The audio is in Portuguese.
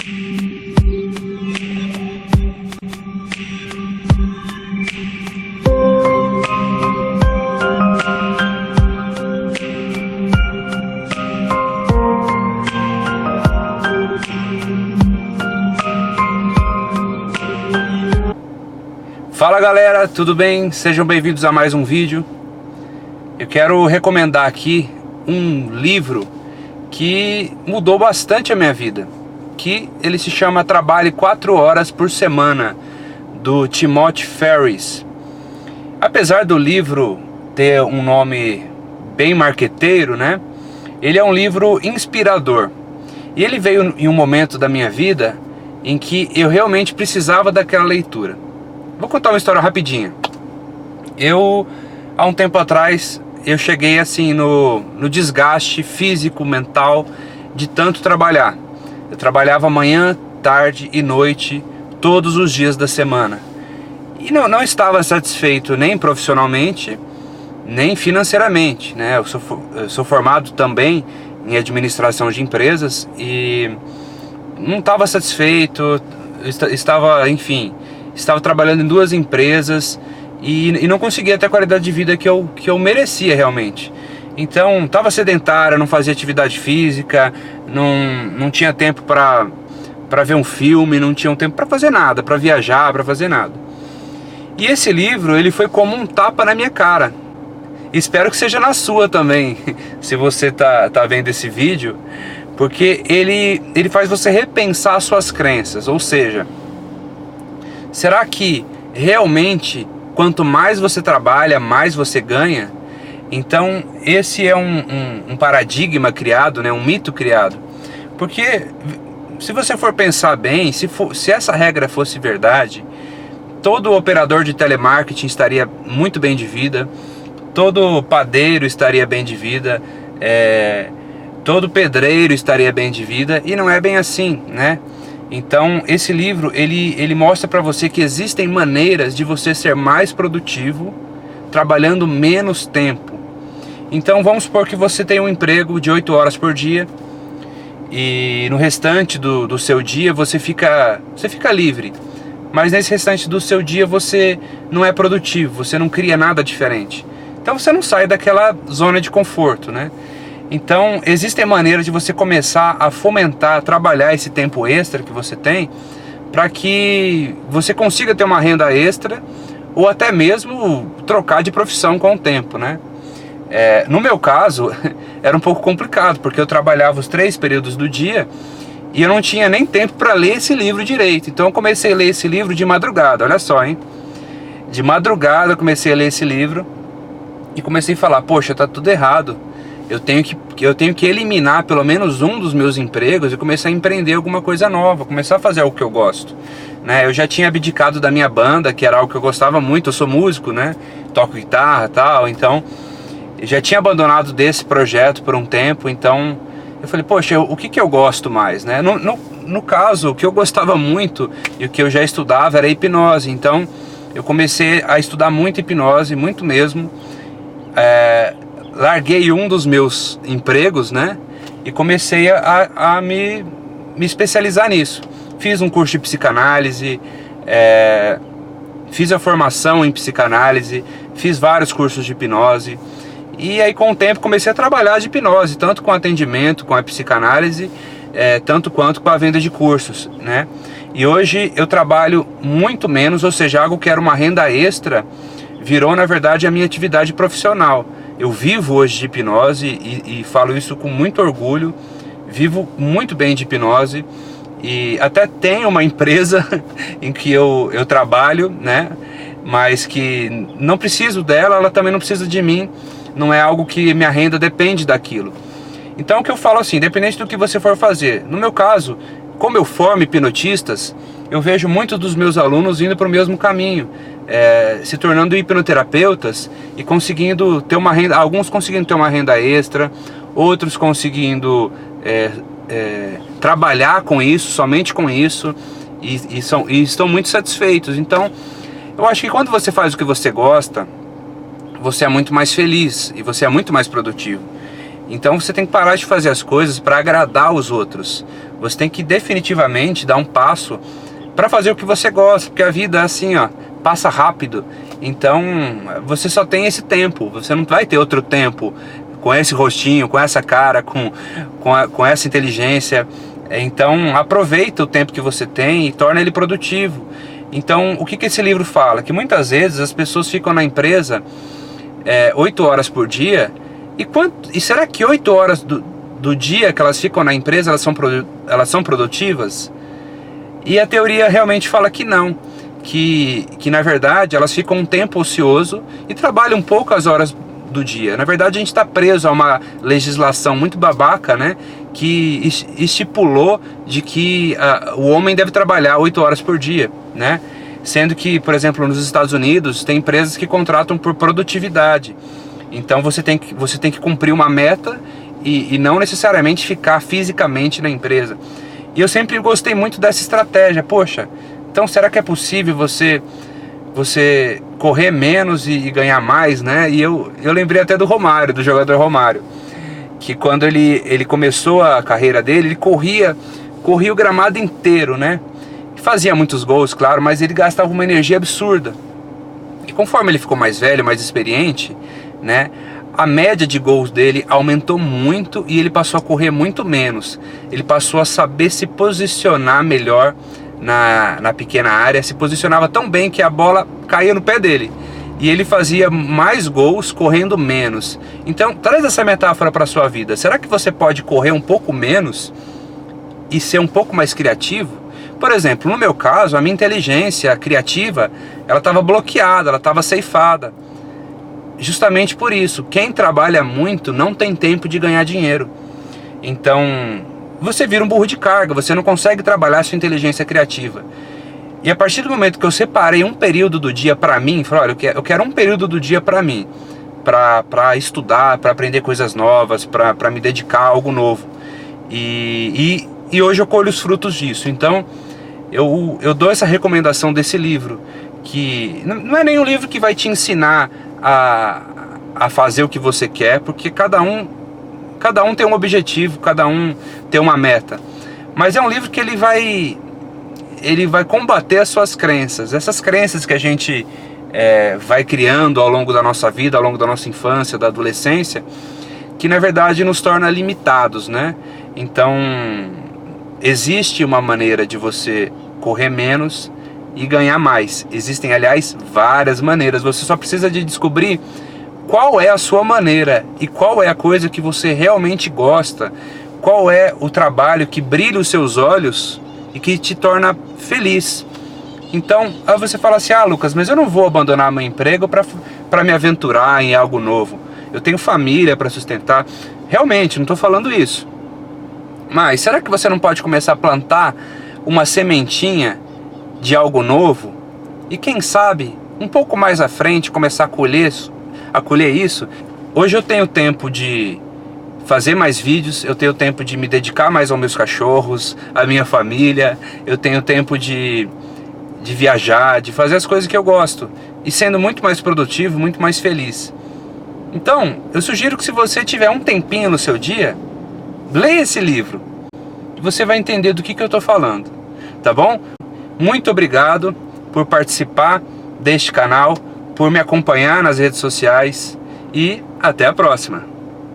Fala galera, tudo bem? Sejam bem-vindos a mais um vídeo. Eu quero recomendar aqui um livro que mudou bastante a minha vida, que ele se chama Trabalhe 4 Horas por Semana, do Timothy Ferriss. Apesar do livro ter um nome bem marqueteiro, né? Ele é um livro inspirador. E ele veio em um momento da minha vida em que eu realmente precisava daquela leitura. Vou contar uma história rapidinha. Há um tempo atrás, eu cheguei assim no desgaste físico, mental, de tanto trabalhar. Eu trabalhava manhã, tarde e noite, todos os dias da semana. E não estava satisfeito nem profissionalmente, nem financeiramente, né? Eu sou formado também em administração de empresas e não estava satisfeito, estava trabalhando em 2 empresas e não conseguia ter a qualidade de vida que eu merecia realmente. Então estava sedentário, não fazia atividade física, não tinha tempo para ver um filme, não tinha tempo para fazer nada, para viajar, para fazer nada. E esse livro, ele foi como um tapa na minha cara. Espero que seja na sua também, se você tá vendo esse vídeo, porque ele faz você repensar suas crenças. Ou seja, será que realmente quanto mais você trabalha, mais você ganha? Então esse é um paradigma criado, né? Um mito criado. Porque se você for pensar bem, se essa regra fosse verdade, todo operador de telemarketing estaria muito bem de vida, todo padeiro estaria bem de vida, todo pedreiro estaria bem de vida, e não é bem assim, né? Então esse livro ele mostra para você que existem maneiras de você ser mais produtivo trabalhando menos tempo. Então vamos supor que você tem um emprego de 8 horas por dia e no restante do seu dia você fica livre. Mas nesse restante do seu dia você não é produtivo, você não cria nada diferente. Então você não sai daquela zona de conforto, né? Então existem maneiras de você começar a fomentar, a trabalhar esse tempo extra que você tem, para que você consiga ter uma renda extra ou até mesmo trocar de profissão com o tempo, né? No meu caso era um pouco complicado, porque eu trabalhava os 3 períodos do dia e eu não tinha nem tempo para ler esse livro direito. Então eu comecei a ler esse livro de madrugada, olha só, hein? De madrugada eu comecei a ler esse livro e comecei a falar, poxa, tá tudo errado. Eu tenho que eliminar pelo menos um dos meus empregos e começar a empreender alguma coisa nova, começar a fazer algo que eu gosto, né? Eu já tinha abdicado da minha banda, que era algo que eu gostava muito, eu sou músico, né? Toco guitarra e tal, então eu já tinha abandonado desse projeto por um tempo. Então eu falei, poxa, o que eu gosto mais, né? No caso, o que eu gostava muito e o que eu já estudava era hipnose. Então eu comecei a estudar muito hipnose, muito mesmo. Larguei um dos meus empregos, né? E comecei a me especializar nisso. Fiz um curso de psicanálise, fiz a formação em psicanálise, fiz vários cursos de hipnose. E aí com o tempo comecei a trabalhar de hipnose, tanto com atendimento, com a psicanálise, tanto quanto com a venda de cursos, né? E hoje eu trabalho muito menos, ou seja, algo que era uma renda extra, virou na verdade a minha atividade profissional. Eu vivo hoje de hipnose e falo isso com muito orgulho, vivo muito bem de hipnose e até tenho uma empresa em que eu trabalho, né? Mas que não preciso dela, ela também não precisa de mim, não é algo que minha renda depende daquilo. Então o que eu falo assim, independente do que você for fazer, no meu caso, como eu formo hipnotistas, eu vejo muitos dos meus alunos indo para o mesmo caminho, se tornando hipnoterapeutas e conseguindo ter uma renda, alguns conseguindo ter uma renda extra, outros conseguindo trabalhar com isso, somente com isso, e estão muito satisfeitos. Então eu acho que quando você faz o que você gosta, você é muito mais feliz e você é muito mais produtivo. Então você tem que parar de fazer as coisas para agradar os outros. Você tem que definitivamente dar um passo para fazer o que você gosta, porque a vida é assim, ó, passa rápido. Então você só tem esse tempo, você não vai ter outro tempo com esse rostinho, com essa cara, com essa inteligência. Então aproveita o tempo que você tem e torna ele produtivo. Então o que esse livro fala? Que muitas vezes as pessoas ficam na empresa 8 horas por dia. E será que 8 horas do dia que elas ficam na empresa elas são produtivas? E a teoria realmente fala que não, que na verdade elas ficam um tempo ocioso e trabalham poucas horas do dia. Na verdade a gente está preso a uma legislação muito babaca, né, que estipulou de que o homem deve trabalhar 8 horas por dia, né? Sendo que, por exemplo, nos Estados Unidos tem empresas que contratam por produtividade. Então você tem que cumprir uma meta e não necessariamente ficar fisicamente na empresa. E eu sempre gostei muito dessa estratégia. Poxa, então será que é possível você correr menos e ganhar mais, né? E eu lembrei até do Romário, do jogador Romário, que quando ele começou a carreira dele, ele corria o gramado inteiro, né? Fazia muitos gols, claro, mas ele gastava uma energia absurda. E conforme ele ficou mais velho, mais experiente, né, a média de gols dele aumentou muito e ele passou a correr muito menos. Ele passou a saber se posicionar melhor na pequena área, se posicionava tão bem que a bola caía no pé dele. E ele fazia mais gols correndo menos. Então, traz essa metáfora para a sua vida. Será que você pode correr um pouco menos e ser um pouco mais criativo? Por exemplo, no meu caso, a minha inteligência criativa, ela estava bloqueada, ela estava ceifada. Justamente por isso, quem trabalha muito não tem tempo de ganhar dinheiro. Então, você vira um burro de carga, você não consegue trabalhar a sua inteligência criativa. E a partir do momento que eu separei um período do dia para mim, falei, olha, eu quero um período do dia para mim, para estudar, para aprender coisas novas, para me dedicar a algo novo. E hoje eu colho os frutos disso. Então, eu dou essa recomendação desse livro, que não é nenhum livro que vai te ensinar a fazer o que você quer, porque cada um tem um objetivo, cada um tem uma meta. Mas é um livro que ele vai combater as suas crenças, essas crenças que a gente vai criando ao longo da nossa vida, ao longo da nossa infância, da adolescência, que na verdade nos torna limitados, né? Então, existe uma maneira de você correr menos e ganhar mais. Existem, aliás, várias maneiras. Você só precisa de descobrir qual é a sua maneira e qual é a coisa que você realmente gosta, qual é o trabalho que brilha os seus olhos e que te torna feliz. Então, aí você fala assim, Lucas, mas eu não vou abandonar meu emprego para me aventurar em algo novo. Eu tenho família para sustentar. Realmente, não estou falando isso. Mas será que você não pode começar a plantar uma sementinha de algo novo? E quem sabe, um pouco mais à frente, começar a colher isso? Hoje eu tenho tempo de fazer mais vídeos, eu tenho tempo de me dedicar mais aos meus cachorros, à minha família, eu tenho tempo de viajar, de fazer as coisas que eu gosto, e sendo muito mais produtivo, muito mais feliz. Então, eu sugiro que se você tiver um tempinho no seu dia, leia esse livro, e você vai entender do que eu estou falando, tá bom? Muito obrigado por participar deste canal, por me acompanhar nas redes sociais, e até a próxima!